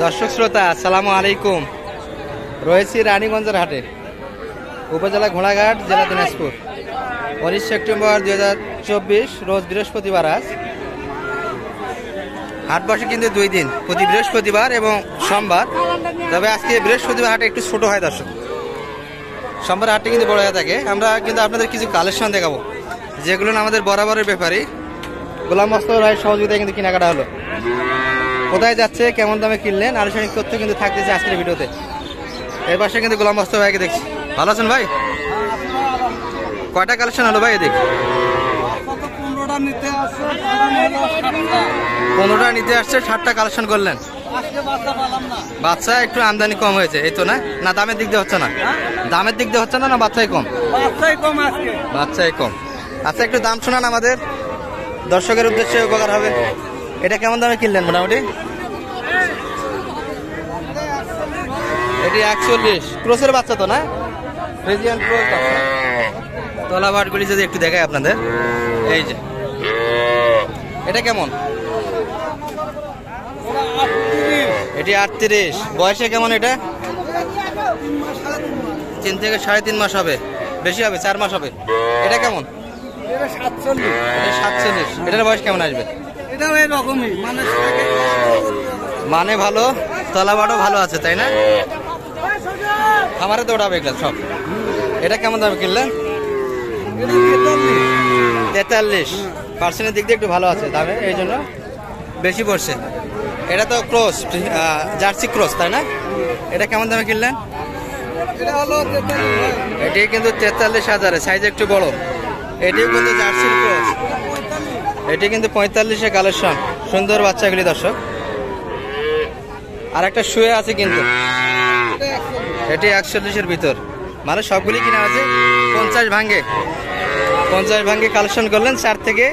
দর্শক শ্রোতা আসসালামু আলাইকুম। রয়েছি রানীগঞ্জের হাটে, উপজেলা ঘোড়াঘাট, জেলা দিনাজপুর। 19 সেপ্টেম্বর 2024 রোজ বৃহস্পতিবার। আজ হাট বসে কিন্তু 2 দিন, প্রতি বৃহস্পতিবার এবং সোমবার। তবে আজকে বৃহস্পতিবার হাটে একটু ছোট হয় দর্শক, সোমবার হাটটি কিন্তু বড় হয়ে থাকে। আমরা কিন্তু আপনাদের কিছু কালেকশন দেখাবো, যেগুলো আমাদের বরাবরের ব্যাপারী গোলাম মোস্তফা ভাইয়ের সহযোগিতায় কিন্তু কেনাকাটা হলো। কোথায় যাচ্ছে, কেমন দামে কিনলেন, আনুষ্ঠানিক তথ্য কিন্তু থাকতেছে আজকের ভিডিওতে। এর পাশে কিন্তু গোলাম মোস্তফা ভাইকে দেখছি। ভালো আছেন ভাই? কয়টা কালেকশন হলো ভাই এদিক? 15টা নিতে আসছে, 60টা কালেকশন করলেন। বাচ্চা একটু আমদানি কম হয়েছে, এই তো না? না দামের দিক দিয়ে হচ্ছে না? দামের দিক দিয়ে হচ্ছে না, না বাচ্চাই কম? বাচ্চাই কম। আচ্ছা, একটু দাম শোনান আমাদের দর্শকের উদ্দেশ্যে, উপকার হবে। এটা কেমন দামে কিনলেন মোটামুটি? এটি 41 ক্রসের বাচ্চা তো না? ফ্রিজিয়ান ক্রস বাচ্চা। তলা বাটগুলি যদি একটু দেখাই আপনাদের, এই যে এটা কেমন? এটি 38। বয়সে কেমন এটা? 3 থেকে 3.5 মাস হবে, বেশি হবে, 4 মাস হবে। এটা কেমন? 47। এটার বয়স কেমন আসবে? মানে ভালো, তলাবাটও ভালো আছে, তাই না? আমারে তো ওটা বেগলা সব। এটা কেমন দামে কিনলেন? 43। পার্সেন্টের দিক দিয়ে একটু ভালো আছে দামে, এই জন্য বেশি পড়ছে। এটা তো ক্রস, জার্সি ক্রস, তাই না? এটা কেমন দামে কিনলেন? এটি কিন্তু 43,000, সাইজ একটু বড়। এটিও কিন্তু জার্সি ক্রস। এটি কিন্তু 45-এ কালেকশন। সুন্দর বাচ্চাগুলি দর্শক। আর একটা শুয়ে আছে কিন্তু, এটি 41-এর ভিতর। মানে সবগুলি কিনা আছে 50 ভাঙ্গে কালেকশন করলেন। 4 থেকে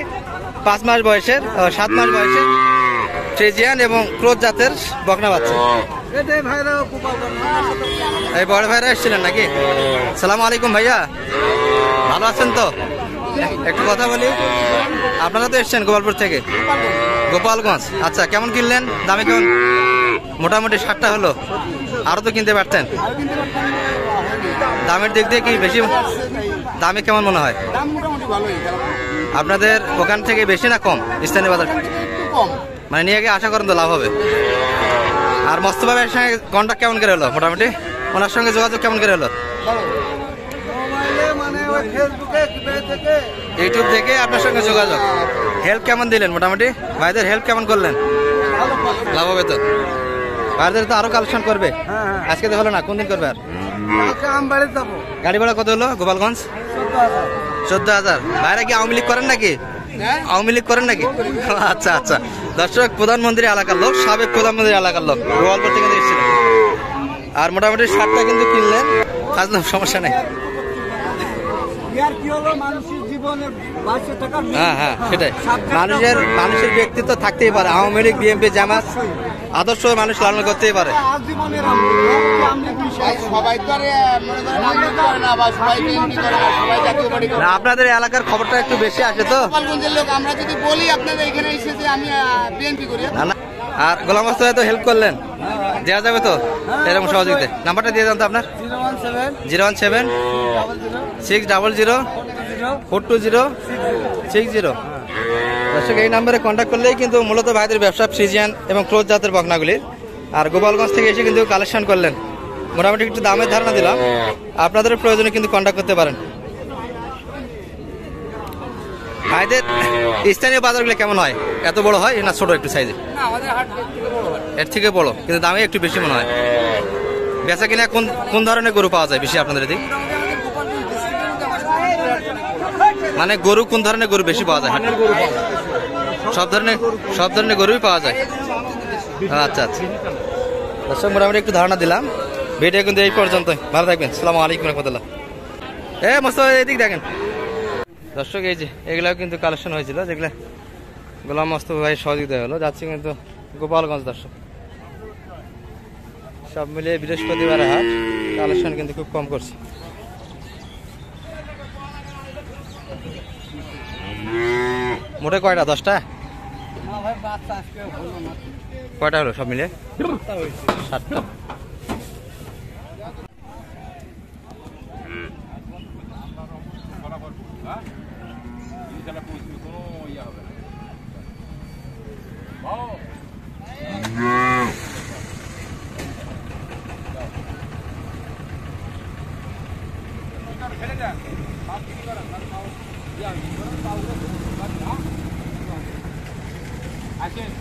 5 মাস বয়সের, 7 মাস বয়সের ফ্রিজিয়ান এবং ক্রস জাতের বকনা বাচ্চা। এই বড় ভাইরা এসেছিলেন নাকি? সালাম আলাইকুম ভাইয়া, ভালো আছেন তো? একটু কথা বলি। আপনারা তো এসছেন গোপালপুর থেকে? গোপালগঞ্জ। আচ্ছা, কেমন কিনলেন? দামে কেমন? মোটামুটি 60টা হলো, আরো তো কিনতে পারতেন। দামের দিক দিয়ে কি বেশি? দামে কেমন মনে হয় আপনাদের ওখান থেকে? বেশি না কম? স্থানীয় বাজার মানে নিয়ে গিয়ে আশা করেন তো লাভ হবে। আর মোস্তফা ভাইয়ের সঙ্গে কন্ট্যাক্ট কেমন করে হলো? মোটামুটি ওনার সঙ্গে যোগাযোগ কেমন করে হলো? ইউটিউব থেকে আপনার সঙ্গে যোগাযোগ। হেল্প কেমন দিলেন? মোটামুটি ভাইদের হেল্প কেমন করলেন? লাভ হবে তো? ভাইদের তো আরো কালেকশন করবে। আজকে তো হলো না, কোন দিন করবে? আর গাড়ি ভাড়া কত হলো গোপালগঞ্জ? 14,000। ভাইরা কি আওয়ামী লীগ করেন নাকি? আওয়ামী লীগ করেন নাকি? আচ্ছা আচ্ছা। দর্শক, প্রধানমন্ত্রী এলাকার লোক, সাবেক প্রধানমন্ত্রী এলাকার লোক, গোপালপুর থেকে এসেছিলেন। আর মোটামুটি 60টা কিন্তু কিনলেন, খাজনা সমস্যা নেই। হ্যাঁ, সেটাই। মানুষের ব্যক্তিত্ব থাকতেই পারে। আওয়ামী লীগ, বিএনপি, জামাত আদর্শ মানুষ লালন করতেই পারে। আপনাদের এলাকার খবরটা একটু বেশি আসে তো। আমরা যদি বলি আপনাদের এখানে এসে যে আমি বিএনপি করি। আর গোলাম মোস্তফা তো হেল্প করলেন, দেওয়া যাবে তো এরকম সহযোগিতা? নাম্বারটা দিয়ে দেন তো আপনার। 017 600 42060। দর্শক, এই নাম্বারে কন্ট্যাক্ট করলেই কিন্তু মূলত ভাইদের ব্যবসা ফ্রিজিয়ান এবং ক্রস জাতের বকনাগুলির। আর গোপালগঞ্জ থেকে এসে কিন্তু কালেকশন করলেন। মোটামুটি একটু দামের ধারণা দিলাম, আপনাদের প্রয়োজনে কিন্তু কন্ট্যাক্ট করতে পারেন। ভাইদের স্থানীয় বাজারগুলো কেমন হয়? এত বড় হয় না ছোট একটু সাইজে? এর থেকে বড়, কিন্তু দামে একটু বেশি মনে হয়। বেচা কিনা কোন ধরনের গরু পাওয়া যায় বেশি আপনাদের এদিকে? মানে গরু কোন ধরনের গরু বেশি পাওয়া যায়? সব ধরনের গরুই পাওয়া যায়। আচ্ছা আচ্ছা। দর্শক, মোটামুটি একটু ধারণা দিলাম। ভিডিও কিন্তু এই পর্যন্তই। ভালো থাকবেন। আসসালামু আলাইকুম রহমতুল্লাহ। মোস্তফা এদিক দেখেন। দর্শক, এই যে এগুলাও কিন্তু কালেকশন হয়েছিল, যেগুলো গোলাম মোস্তফা ভাই সহযোগিতা হলো। যাচ্ছি কিন্তু গোপালগঞ্জ। দর্শক, সব মিলিয়ে বৃহস্পতিবার হাট, কালেকশন কিন্তু খুব কম করছে। মোটে কয়টা? 10টা? কয়টা হলো সব মিলে? 7টা। আসেন